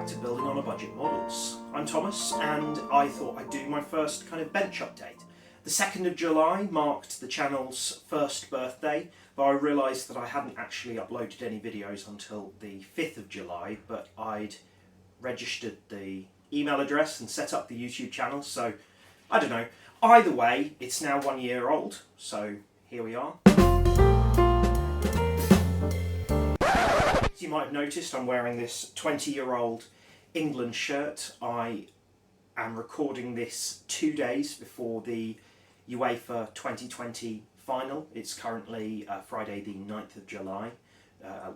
back to Building on a Budget Models. I'm Thomas, and I thought I'd do my first kind of bench update. The 2nd of July marked the channel's first birthday, but I realised that I hadn't actually uploaded any videos until the 5th of July, but I'd registered the email address and set up the YouTube channel, so I don't know. Either way, it's now 1 year old, so here we are. As you might have noticed, I'm wearing this 20-year-old England shirt. I am recording this 2 days before the UEFA 2020 final. It's currently Friday the 9th of July.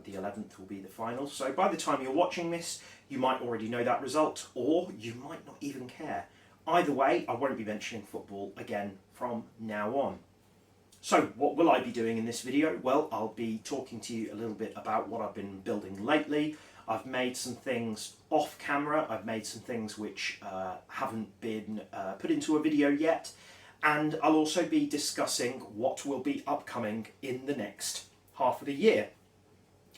The 11th will be the final. So by the time you're watching this, you might already know that result, or you might not even care. Either way, I won't be mentioning football again from now on. So what will I be doing in this video? Well, I'll be talking to you a little bit about what I've been building lately. I've made some things off camera. I've made some things which haven't been put into a video yet. And I'll also be discussing what will be upcoming in the next half of the year,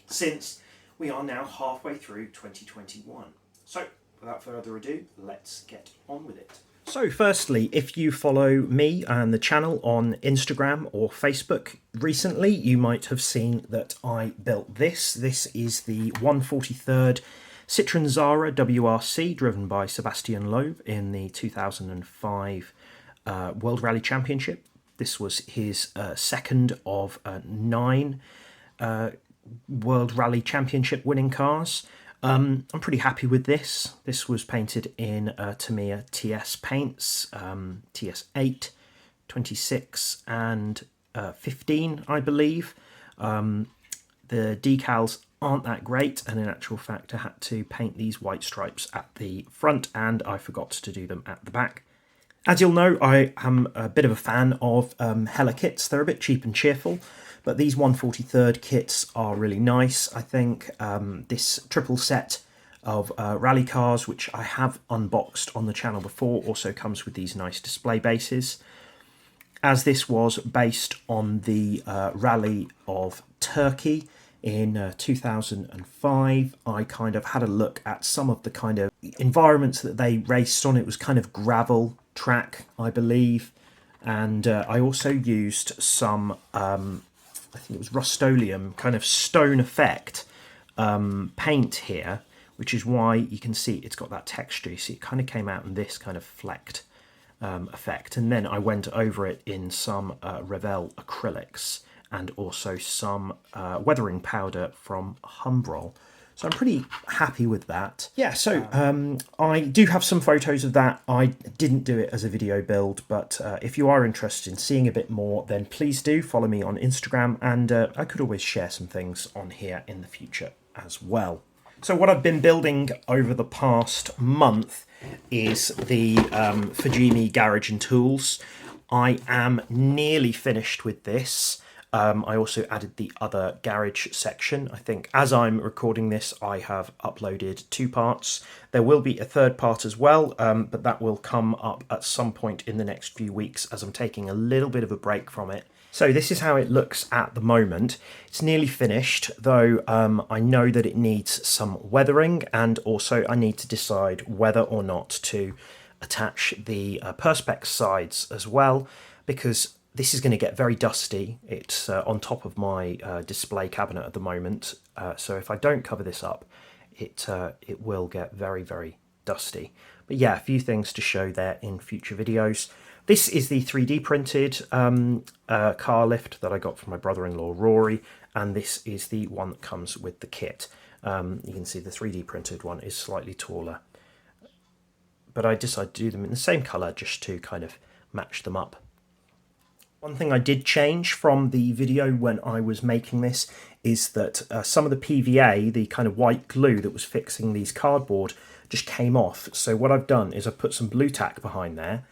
since we are now halfway through 2021. So without further ado, let's get on with it. So firstly, if you follow me and the channel on Instagram or Facebook recently, you might have seen that I built this. This is the 143rd Citroen Xsara WRC, driven by Sebastian Loeb in the 2005 World Rally Championship. This was his second of 9 World Rally Championship winning cars. I'm pretty happy with this. This was painted in Tamiya TS paints, TS8, 26 and 15, I believe. The decals aren't that great, and in actual fact I had to paint these white stripes at the front and I forgot to do them at the back. As you'll know, I am a bit of a fan of Hella kits. They're a bit cheap and cheerful, but these 143rd kits are really nice. I think this triple set of rally cars, which I have unboxed on the channel before, also comes with these nice display bases. As this was based on the Rally of Turkey in 2005, I kind of had a look at some of the kind of environments that they raced on. It was kind of gravel track, I believe, and I also used some I think it was Rust-Oleum kind of stone effect paint here, which is why you can see it's got that texture. You see it kind of came out in this kind of flecked effect, and then I went over it in some Revell acrylics and also some weathering powder from Humbrol. So I'm pretty happy with that. Yeah, so I do have some photos of that. I didn't do it as a video build, but if you are interested in seeing a bit more, then please do follow me on Instagram, and I could always share some things on here in the future as well. So what I've been building over the past month is the Fujimi Garage and Tools. I am nearly finished with this. I also added the other garage section. I think as I'm recording this, I have uploaded 2 parts. There will be a 3rd part as well, but that will come up at some point in the next few weeks as I'm taking a little bit of a break from it. So this is how it looks at the moment. It's nearly finished, though I know that it needs some weathering, and also I need to decide whether or not to attach the perspex sides as well, because this is going to get very dusty. It's on top of my display cabinet at the moment, so if I don't cover this up, it will get very, very dusty. But yeah, a few things to show there in future videos. This is the 3D printed car lift that I got from my brother-in-law Rory, and this is the one that comes with the kit. You can see the 3D printed one is slightly taller, but I decided to do them in the same colour just to kind of match them up. One thing I did change from the video when I was making this is that some of the PVA, the kind of white glue that was fixing these cardboard, just came off. So what I've done is I've put some blue tack behind there,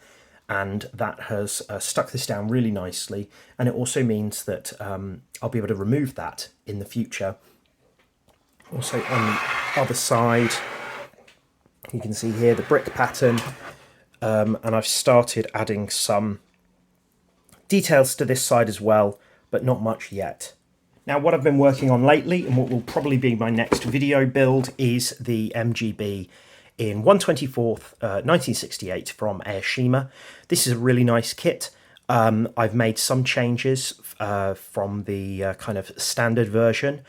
and that has stuck this down really nicely. And it also means that I'll be able to remove that in the future. Also on the other side, you can see here the brick pattern, and I've started adding some details to this side as well, but not much yet. Now what I've been working on lately, and what will probably be my next video build, is the MGB in 1/24, 1968 from Aoshima. This is a really nice kit. I've made some changes from the kind of standard version,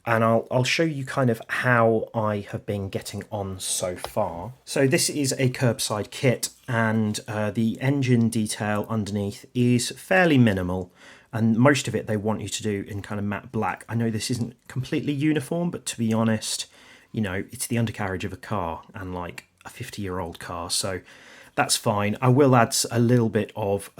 and I'll show you kind of how I have been getting on so far. So this is a curbside kit, and the engine detail underneath is fairly minimal, and most of it they want you to do in kind of matte black. I know this isn't completely uniform, but to be honest, you know, it's the undercarriage of a car, and like a 50-year-old car, so that's fine. I will add a little bit of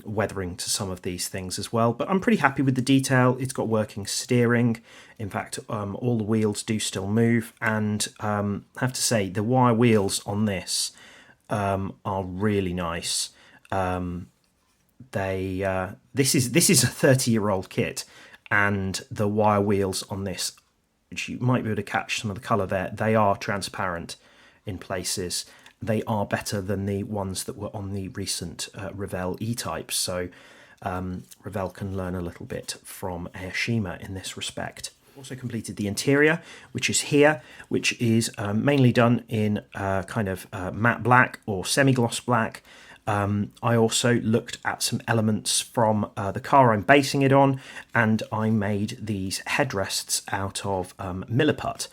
weathering to some of these things as well, but I'm pretty happy with the detail. It's got working steering. In fact, all the wheels do still move, and I have to say the wire wheels on this are really nice. This is a 30-year-old kit, and the wire wheels on this, which you might be able to catch some of the colour there, they are transparent in places. They are better than the ones that were on the recent Revell E-types, so Revell can learn a little bit from Aoshima in this respect. Also completed the interior, which is here, which is mainly done in kind of matte black or semi-gloss black. I also looked at some elements from the car I'm basing it on, and I made these headrests out of milliput,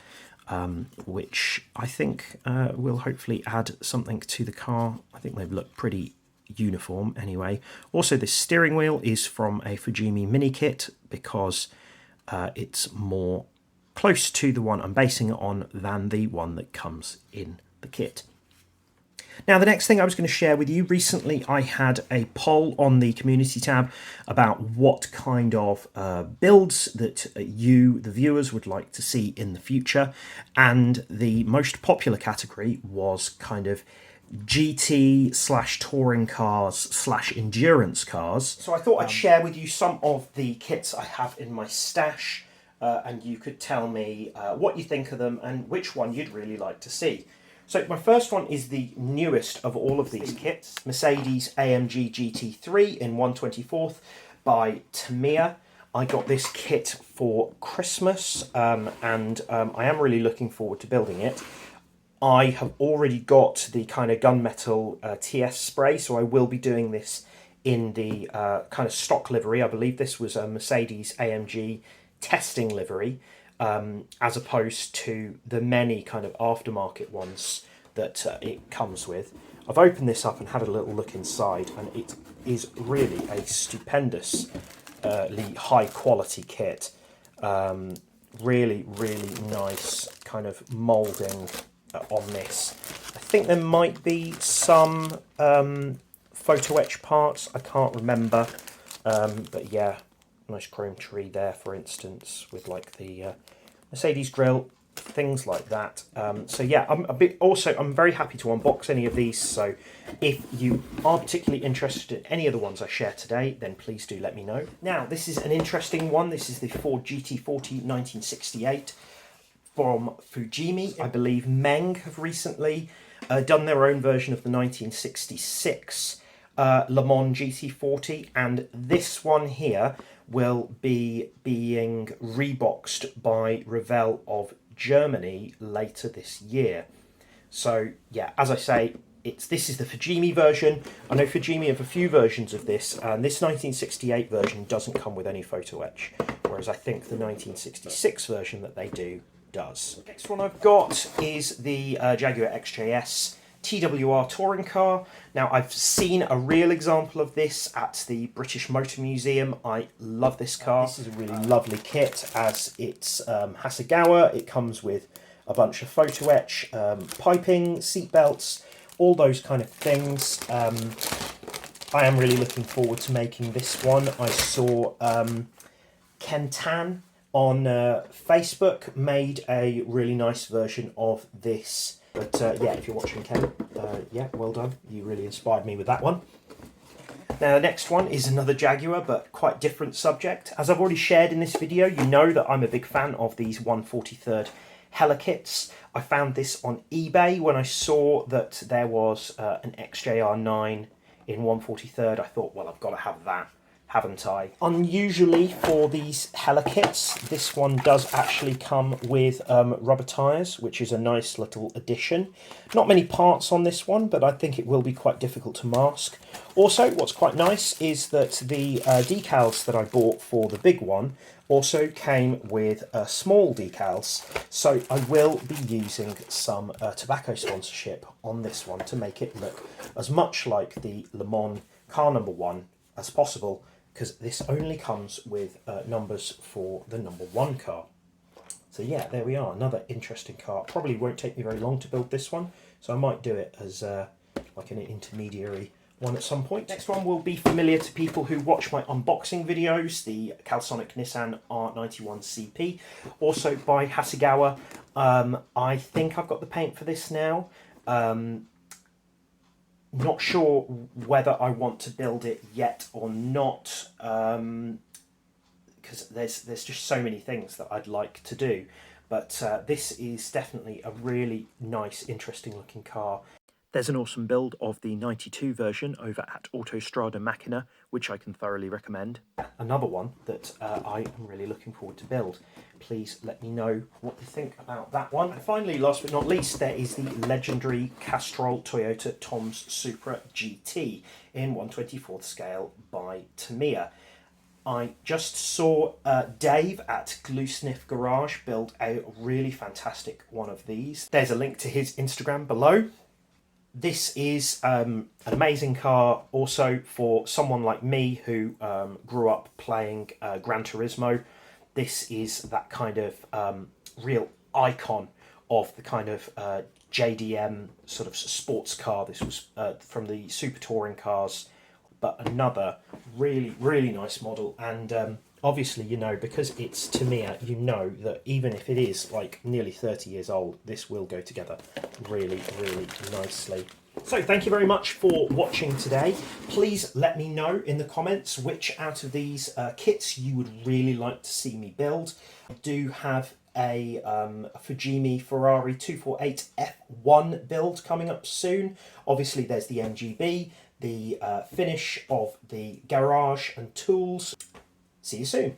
which I think will hopefully add something to the car. I think they've looked pretty uniform anyway. Also, this steering wheel is from a Fujimi mini kit because it's more close to the one I'm basing it on than the one that comes in the kit. Now, the next thing I was going to share with you, recently I had a poll on the community tab about what kind of builds that you, the viewers, would like to see in the future. And the most popular category was kind of GT/touring cars/endurance cars. So I thought I'd share with you some of the kits I have in my stash, and you could tell me what you think of them and which one you'd really like to see. So my first one is the newest of all of these kits, Mercedes AMG GT3 in 1/24 by Tamiya. I got this kit for Christmas, and I am really looking forward to building it. I have already got the kind of gunmetal TS spray, so I will be doing this in the kind of stock livery. I believe this was a Mercedes AMG testing livery, as opposed to the many kind of aftermarket ones that it comes with. I've opened this up and had a little look inside, and it is really a stupendously high quality kit. Really, really nice kind of moulding on this. I think there might be some photo etch parts, I can't remember, but yeah, nice chrome tree there, for instance, with like the Mercedes grille, things like that. So yeah, I'm very happy to unbox any of these, so if you are particularly interested in any of the ones I share today, then please do let me know. Now, this is an interesting one. This is the Ford GT40 1968 from Fujimi. I believe Meng have recently done their own version of the 1966 Le Mans GT40, and this one here will be being reboxed by Revell of Germany later this year. So yeah, as I say, this is the Fujimi version. I know Fujimi have a few versions of this, and this 1968 version doesn't come with any photo etch, whereas I think the 1966 version that they do does. The next one I've got is the Jaguar XJS TWR touring car. Now, I've seen a real example of this at the British Motor Museum. I love this car. This is a really lovely kit, as it's Hasegawa. It comes with a bunch of photo etch, piping, seat belts, all those kind of things. I am really looking forward to making this one. I saw Ken Tan on Facebook made a really nice version of this. But yeah, if you're watching, Ken, yeah, well done. You really inspired me with that one. Now, the next one is another Jaguar, but quite different subject. As I've already shared in this video, you know that I'm a big fan of these 1/43 Hella kits. I found this on eBay when I saw that there was an XJR9 in 1/43. I thought, well, I've got to have that. haven't I? Unusually for these Hella kits, this one does actually come with rubber tyres, which is a nice little addition. Not many parts on this one, but I think it will be quite difficult to mask. Also, what's quite nice is that the decals that I bought for the big one also came with small decals, so I will be using some tobacco sponsorship on this one to make it look as much like the Le Mans car number 1 as possible, because this only comes with numbers for the number 1 car. So yeah, there we are, another interesting car. Probably won't take me very long to build this one, so I might do it as like an intermediary one at some point. Next one will be familiar to people who watch my unboxing videos, the Calsonic Nissan R91 CP, also by Hasegawa. I think I've got the paint for this now. Not sure whether I want to build it yet or not, because there's just so many things that I'd like to do. But this is definitely a really nice, interesting looking car. There's an awesome build of the 92 version over at Autostrada Macchina, which I can thoroughly recommend. Another one that I am really looking forward to build. Please let me know what you think about that one. And finally, last but not least, there is the legendary Castrol Toyota Tom's Supra GT in 1/24th scale by Tamiya. I just saw Dave at Sniff Garage build a really fantastic one of these. There's a link to his Instagram below. This is an amazing car also for someone like me who grew up playing Gran Turismo. This is that kind of real icon of the kind of JDM sort of sports car. This was from the Super Touring cars, but another really, really nice model. And obviously, you know, because it's Tamiya, you know that even if it is like nearly 30 years old, this will go together really, really nicely. So thank you very much for watching today. Please let me know in the comments which out of these kits you would really like to see me build. I do have a Fujimi Ferrari 248 F1 build coming up soon. Obviously there's the MGB, the finish of the garage and tools. See you soon.